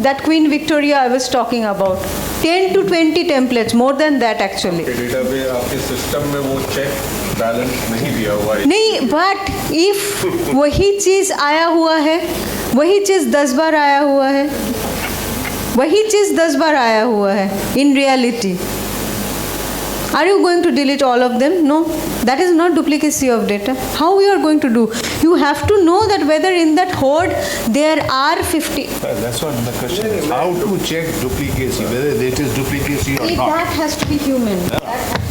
That Queen Victoria I was talking about. 10 to 20 templates, more than that actually. Database आपके सिस्टम में वो चेक बैलेंस नहीं दिया हुआ है. नहीं, बट इफ वही चीज आया हुआ है, वही चीज 10 बार आया हुआ है, वही चीज 10 बार आया हुआ है, in reality, are you going to delete all of them? No, that is not duplicacy of data. How you are going to do? You have to know that whether in that hoard there are 50. That's what the question is. How to check duplicacy, whether it is duplicacy or not. That has to be human.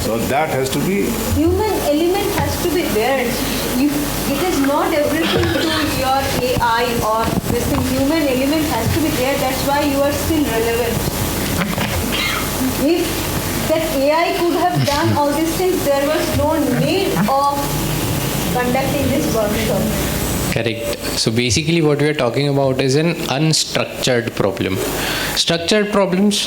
So that has to be. Human element has to be there. It is not everything to your AI or this thing. Human element has to be there. That's why you are still relevant. If that AI could have done all these things, there was no need of conducting this workshop. Correct. So basically what we are talking about is an unstructured problem. Structured problems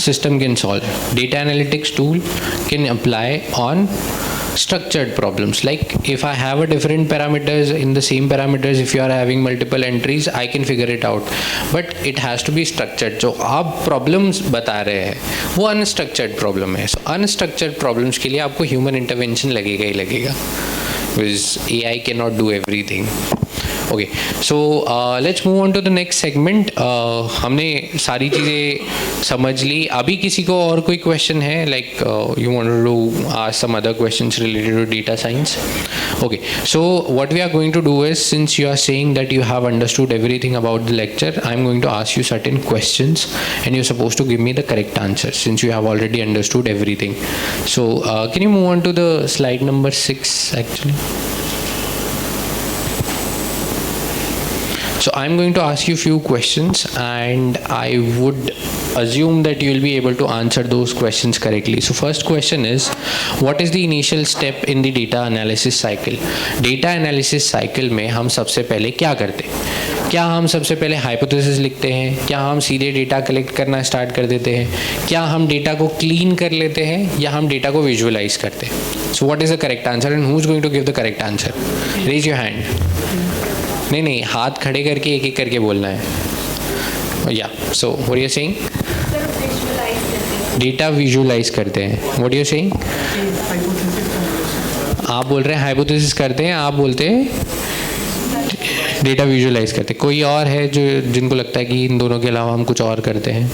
system can solve. Data analytics tool can apply on structured problems. Like if I have a different parameters in the same parameters, if you are having multiple entries, I can figure it out. But it has to be structured. जो आप problems बता रहे हैं वो unstructured problem है. So unstructured problems के लिए आपको human intervention लगेगा ही लगेगा. Because AI cannot do everything. Okay, so let's move on to the next segment. हमने सारी चीज़ें समझ ली. अभी किसी को और कोई question है? Like you want to ask some other questions related to data science? Okay, so what we are going to do is, since you are saying that you have understood everything about the lecture, I'm going to ask you certain questions and you're supposed to give me the correct answer since you have already understood everything. So can you move on to the slide number 6 actually? So I'm going to ask you a few questions and I would assume that you will be able to answer those questions correctly. So first question is, what is the initial step in the data analysis cycle? Data analysis cycle में हम सबसे पहले क्या करते हैं? क्या हम सबसे पहले हाइपोथेसिस लिखते हैं? क्या हम सीधे डेटा कलेक्ट करना स्टार्ट कर देते हैं? क्या हम डेटा को क्लीन कर लेते हैं या हम डेटा को विजुअलाइज करते हैं? So what is the correct answer and who is going to give the correct answer? Raise your hand. नहीं, हाथ खड़े करके एक एक करके बोलना है. या so what are you saying? Data visualise करते हैं. What are you saying? आप बोल रहे हैं हाइपोथेसिस करते हैं, आप बोलते हैं डेटा विजुअलाइज करते हैं. कोई और है जो जिनको लगता है कि इन दोनों के अलावा हम कुछ और करते हैं?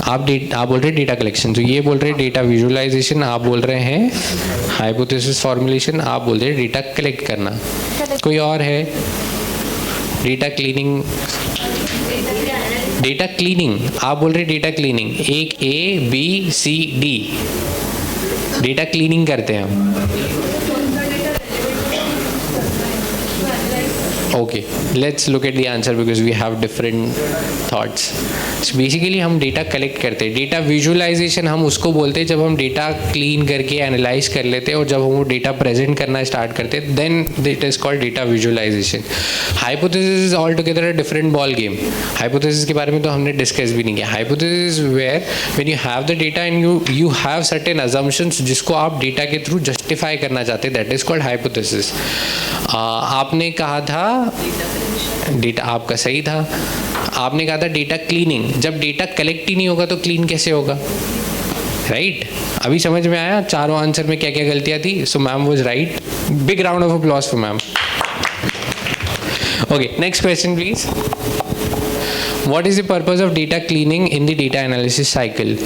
आप बोल रहे हैं डेटा कलेक्शन, तो ये बोल रहे हैं डेटा विजुअलाइजेशन, आप बोल रहे हैं हाइपोथेसिस फॉर्मुलेशन, आप बोल रहे हैं डेटा कलेक्ट करना. कोई और है? Data cleaning. डेटा क्लीनिंग आप बोल रहे हैं डेटा क्लीनिंग. एक ABCD डेटा क्लीनिंग करते हैं हम. Okay, let's look at the answer because we have different thoughts. So basically हम डेटा कलेक्ट करते हैं. डेटा विजुअलाइजेशन हम उसको बोलते हैं जब हम डेटा क्लीन करके एनालाइज कर लेते हैं और जब हम वो डेटा प्रेजेंट करना स्टार्ट करते हैं, then it is called data visualisation. Hypothesis is all together a different ball game. Hypothesis के बारे में तो हमने डिस्कस भी नहीं किया. Hypothesis where when you have the data and you have certain assumptions जिसको आप डेटा के थ्रू जस्टिफाई करना चाहते हैं, दैट इज कॉल्ड हाइपोथेसिस. आपने कहा था डेटा, आपका सही था. आपने कहा था डेटा क्लीनिंग. जब डेटा कलेक्ट ही नहीं होगा तो क्लीन कैसे होगा? राइट? अभी समझ में आया चारों आंसर में क्या क्या गलतियां थी. So ma'am was right. Big round of applause for ma'am. Okay, next question please. What is the purpose of data cleaning in the data analysis cycle?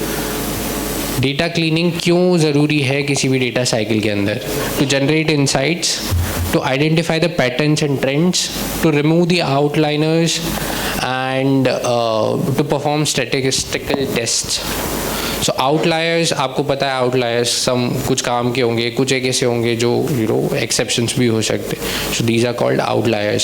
Data cleaning क्यों ज़रूरी है किसी भी डेटा साइकिल के अंदर? To generate insights, to identify the patterns and trends, to remove the outliers, and to perform statistical tests. So outliers, आपको पता है आउटलायर्स सम कुछ काम के होंगे, कुछ एक ऐसे होंगे जो एक्सेप्शंस भी हो सकते, so these are called outliers.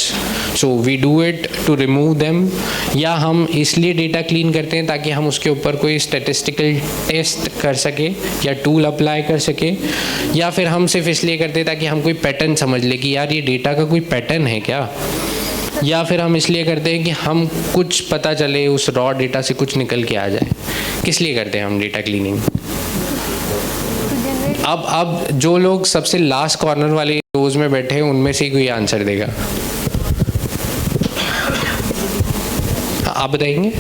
So we do it to remove them, या हम इसलिए डेटा क्लीन करते हैं ताकि हम उसके ऊपर कोई स्टैटिस्टिकल टेस्ट कर सके या टूल अप्लाई कर सके, या फिर हम सिर्फ इसलिए करते हैं ताकि हम कोई पैटर्न समझ ले कि यार ये डेटा का कोई पैटर्न है क्या, या फिर हम इसलिए करते हैं कि हम कुछ पता चले उस रॉ डेटा से कुछ निकल के आ जाए. किस लिए करते हैं हम डेटा क्लीनिंग? अब जो लोग सबसे लास्ट कॉर्नर वाले रोज में बैठे हैं उनमें से ही कोई आंसर देगा. आप बताएंगे?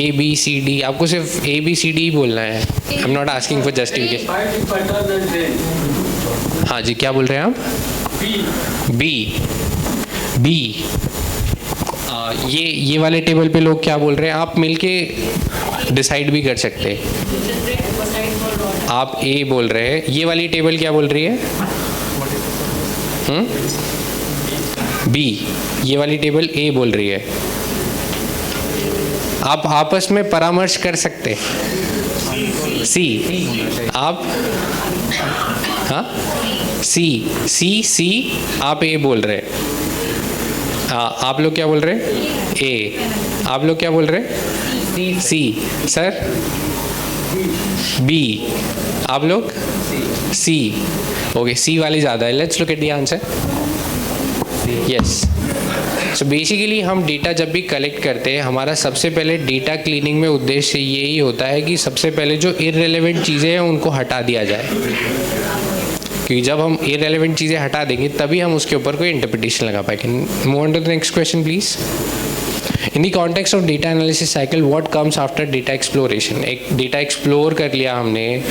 ABCD, आपको सिर्फ ABCD ही बोलना है. आई am not asking for justification. हाँ जी, क्या बोल रहे हैं आप? B. ये वाले टेबल पे लोग क्या बोल रहे हैं? आप मिलके डिसाइड भी कर सकते हैं. आप A बोल रहे हैं, ये वाली टेबल क्या बोल रही है? B. ये वाली टेबल A बोल रही है. आप आपस में परामर्श कर सकते. C. आप हाँ C आप A बोल रहे हैं. आप लोग क्या बोल रहे हैं? A. आप लोग क्या बोल रहे हैं? C. Sir B. आप लोग C. ओके, C वाली ज़्यादा है. Let's look at the answer. Yes. So basically हम डेटा जब भी कलेक्ट करते हैं, हमारा सबसे पहले डेटा क्लीनिंग में उद्देश्य यही होता है कि सबसे पहले जो इररिलेवेंट चीज़ें हैं उनको हटा दिया जाए, क्योंकि जब हम इररिलेवेंट चीज़ें हटा देंगे तभी हम उसके ऊपर कोई इंटरप्रिटेशन लगा पाएंगे. Move on to the next question please. In the context of data analysis cycle, what comes after data exploration? एक डेटा एक्सप्लोर कर लिया हमने,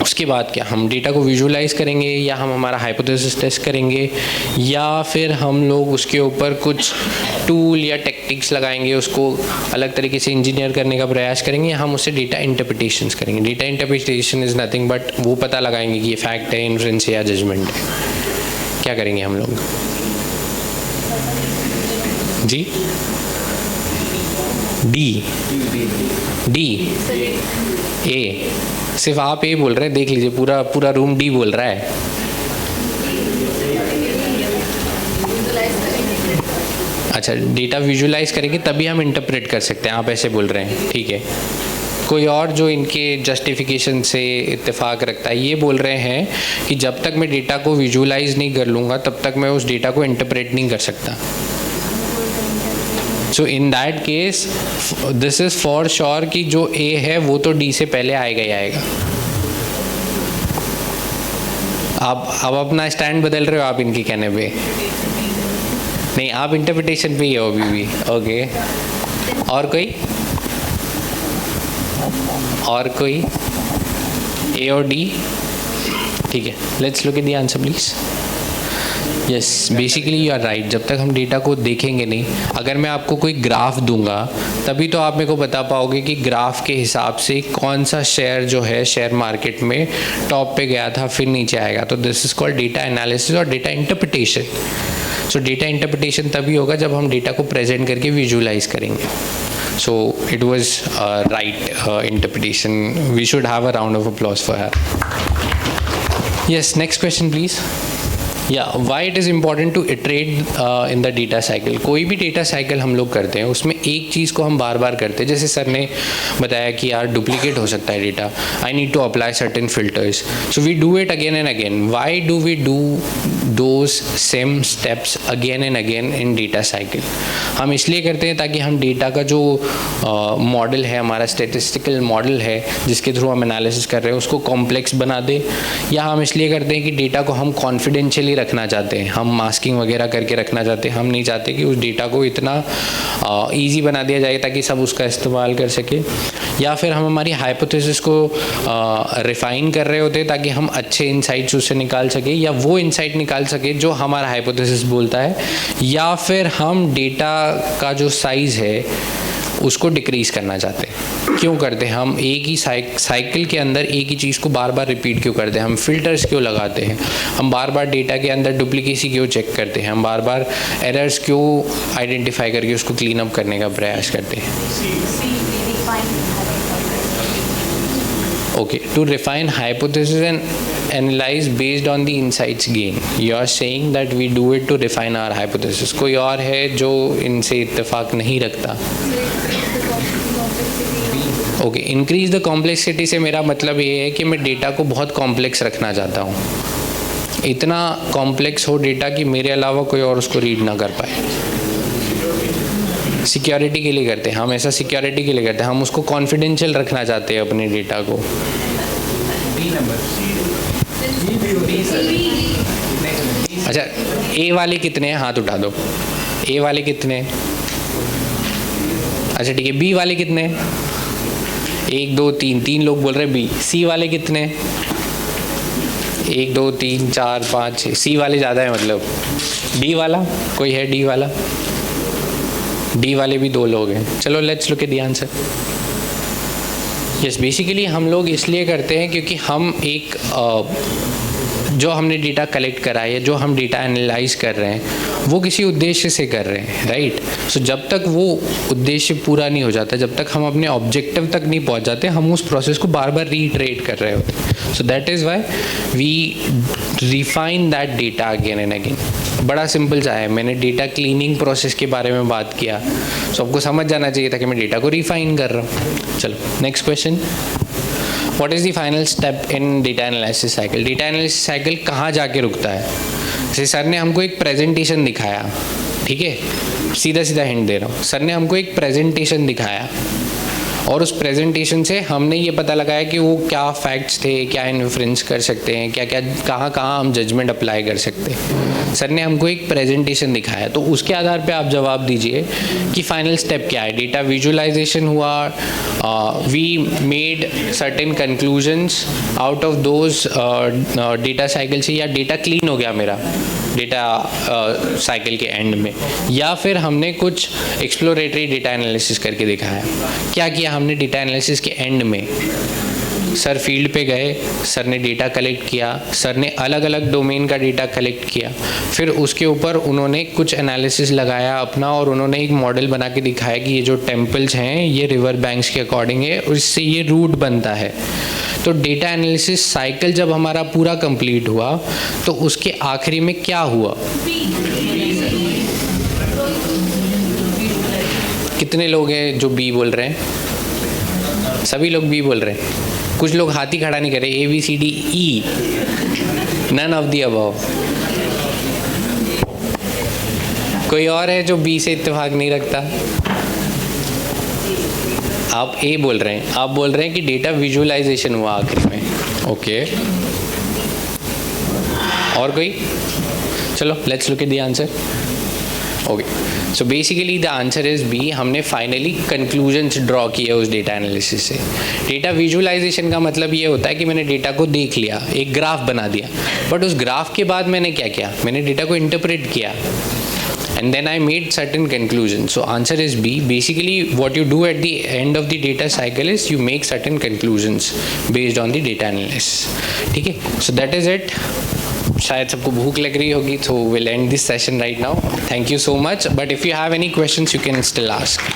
उसके बाद क्या? हम डेटा को विजुअलाइज करेंगे, या हम हमारा हाइपोथेसिस टेस्ट करेंगे, या फिर हम लोग उसके ऊपर कुछ टूल या टेक्निक्स लगाएंगे, उसको अलग तरीके से इंजीनियर करने का प्रयास करेंगे, या हम उससे डेटा इंटरप्रिटेशंस करेंगे. Data interpretation is nothing but वो पता लगाएंगे कि ये फैक्ट है, इन्फ्रेंस है या जजमेंट है. क्या करेंगे हम लोग? G D A. सिर्फ आप ए बोल रहे हैं, देख लीजिए पूरा रूम डी बोल रहा है. अच्छा, डेटा विजुलाइज करेंगे तभी हम इंटरप्रेट कर सकते हैं, आप ऐसे बोल रहे हैं. ठीक है. कोई और जो इनके जस्टिफिकेशन से इत्तेफाक रखता है, ये बोल रहे हैं कि जब तक मैं डेटा को विजुलाइज नहीं कर लूँगा तब तक मैं उस डेटा को इंटरप्रेट नहीं कर सकता. So in that case this is for sure कि जो ए है वो तो डी से पहले आएगा ही आएगा. आप अब अपना स्टैंड बदल रहे हो आप इनके कहने पे? नहीं, आप इंटरप्रिटेशन पे ही हो अभी भी. ओके. और कोई ए और डी? ठीक है. Let's look at the answer please. Yes, basically you are right. जब तक हम डेटा को देखेंगे नहीं, अगर मैं आपको कोई ग्राफ दूंगा तभी तो आप मेरे को बता पाओगे कि ग्राफ के हिसाब से कौन सा शेयर जो है शेयर मार्केट में टॉप पे गया था फिर नीचे आएगा. तो this is called data analysis और data interpretation. So data interpretation तभी होगा जब हम डेटा को प्रेजेंट करके विजुअलाइज करेंगे. So it was right interpretation. We should have a round of applause for her. Yes, next question please. या why it is important to iterate in the data cycle. कोई भी डेटा साइकिल हम लोग करते हैं उसमें एक चीज़ को हम बार बार करते हैं. जैसे सर ने बताया कि यार डुप्लीकेट हो सकता है data, I need to apply certain filters, so we do it again and again. Why do we do those same steps again and again in data cycle? हम इसलिए करते हैं ताकि हम डेटा का जो मॉडल है, हमारा स्टेटिस्टिकल मॉडल है जिसके थ्रू हम एनालिसिस कर रहे हैं, उसको कॉम्प्लेक्स बना दे, या हम इसलिए करते हैं कि डेटा को हम कॉन्फिडेंशियली रखना चाहते हैं, हम मास्किंग वगैरह करके रखना चाहते हैं. हम नहीं चाहते कि उस डेटा को इतना ईजी बना दिया जाए ताकि सब उसका इस्तेमाल कर सके, या फिर हम हमारी हाइपोथेसिस को रिफाइन कर रहे होते हैं ताकि हम अच्छे इंसाइट्स उससे निकाल सके, या वो इंसाइट निकाल सके जो हमारा हाइपोथेसिस बोलता है, या फिर हम डेटा का जो साइज़ है उसको डिक्रीज़ करना चाहते हैं. क्यों करते हैं हम एक ही साइकिल के अंदर एक ही चीज़ को बार बार रिपीट क्यों करते हैं? हम फिल्टर्स क्यों लगाते हैं? हम बार बार डेटा के अंदर डुप्लीकेसी क्यों चेक करते हैं? हम बार बार एरर्स क्यों आइडेंटिफाई करके उसको क्लीन अप करने का प्रयास करते हैं? Okay, to refine hypothesis and analyze based on the insights gained. You are saying that we do it to refine our hypothesis. कोई और है जो इनसे इत्तेफाक नहीं रखता? ओके, इंक्रीज द कॉम्प्लेक्सिटी से मेरा मतलब ये है कि मैं डेटा को बहुत कॉम्प्लेक्स रखना चाहता हूँ, इतना कॉम्प्लेक्स हो डेटा कि मेरे अलावा कोई और उसको रीड ना कर पाए। सिक्योरिटी के लिए करते हैं हम ऐसा, सिक्योरिटी के लिए करते हैं हम, उसको कॉन्फिडेंशियल रखना चाहते हैं अपने डेटा को। अच्छा, ए वाले कितने हैं? हाथ उठा दो। ए वाले कितने हैं? अच्छा ठीक है, बी वाले कितने हैं? 1 2 3, 3 लोग बोल रहे हैं बी। सी वाले कितने हैं? 1 2 3 4 5 6। सी वाले ज़्यादा है मतलब। डी वाला कोई है? डी वाला? डी वाले भी 2 लोग हैं। चलो let's look at the answer. Yes, basically हम लोग इसलिए करते हैं क्योंकि हम एक जो हमने डेटा कलेक्ट करा है, जो हम डेटा एनालाइज कर रहे हैं, वो किसी उद्देश्य से कर रहे हैं, राइट? सो जब तक वो उद्देश्य पूरा नहीं हो जाता, जब तक हम अपने ऑब्जेक्टिव तक नहीं पहुंच जाते, हम उस प्रोसेस को बार बार रीट्रेट कर रहे होते हैं। So that is why we refine that data again and again. बड़ा सिंपल सा है, मैंने डेटा क्लीनिंग प्रोसेस के बारे में बात किया, सो आपको समझ जाना चाहिए था कि मैं डेटा को रिफाइन कर रहा हूँ। चलो next question. What is the final step in data analysis cycle? Data analysis cycle कहाँ जाके रुकता है? जैसे सर ने हमको एक प्रेजेंटेशन दिखाया, ठीक है, सीधा सीधा हिंट दे रहा हूँ। सर ने हमको एक प्रेजेंटेशन दिखाया और उस प्रेजेंटेशन से हमने ये पता लगाया कि वो क्या फैक्ट्स थे, क्या इन्फ्रेंस कर सकते हैं, क्या क्या कहाँ कहाँ हम जजमेंट अप्लाई कर सकते हैं। सर ने हमको एक प्रेजेंटेशन दिखाया, तो उसके आधार पे आप जवाब दीजिए कि फाइनल स्टेप क्या है। डेटा विजुअलाइजेशन हुआ, we made certain conclusions out of those data cycle से, या डेटा क्लीन हो गया मेरा डेटा साइकिल के एंड में, या फिर हमने कुछ एक्सप्लोरेटरी डेटा एनालिसिस करके दिखाया। क्या किया हमने डेटा एनालिसिस के एंड में? सर फील्ड पे गए, सर ने डेटा कलेक्ट किया, सर ने अलग अलग डोमेन का डेटा कलेक्ट किया, फिर उसके ऊपर उन्होंने कुछ एनालिसिस लगाया अपना, और उन्होंने एक मॉडल बना के दिखाया कि ये जो टेम्पल्स हैं ये रिवर बैंक्स के अकॉर्डिंग है, उससे ये रूट बनता है। तो डेटा एनालिसिस साइकिल जब हमारा पूरा कंप्लीट हुआ, तो उसके आखिरी में क्या हुआ? कितने लोग हैं जो बी बोल रहे हैं? सभी लोग बी बोल रहे हैं। कुछ लोग हाथ ही खड़ा नहीं कर रहे। A B C D E, none of the above. कोई और है जो बी से इत्तेफाक नहीं रखता? आप ए बोल रहे हैं, आप बोल रहे हैं कि डेटा विजुअलाइजेशन हुआ आखिर में। ओके, और कोई? चलो let's look at the answer. Okay, so basically the answer is B. हमने फाइनली कंक्लूजन्स ड्रॉ किए उस डेटा एनालिसिस से। डेटा विजुअलाइजेशन का मतलब ये होता है कि मैंने डेटा को देख लिया, एक ग्राफ बना दिया, बट उस ग्राफ के बाद मैंने क्या किया? मैंने डेटा को इंटरप्रेट किया, and then I made certain conclusions. So answer is B. Basically what you do at the end of the data cycle is you make certain conclusions based on the data analysis. ठीक है, so that is it. शायद सबको भूख लग रही होगी, so we'll end this session right now. Thank you so much, but if you have any questions you can still ask.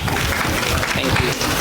Thank you.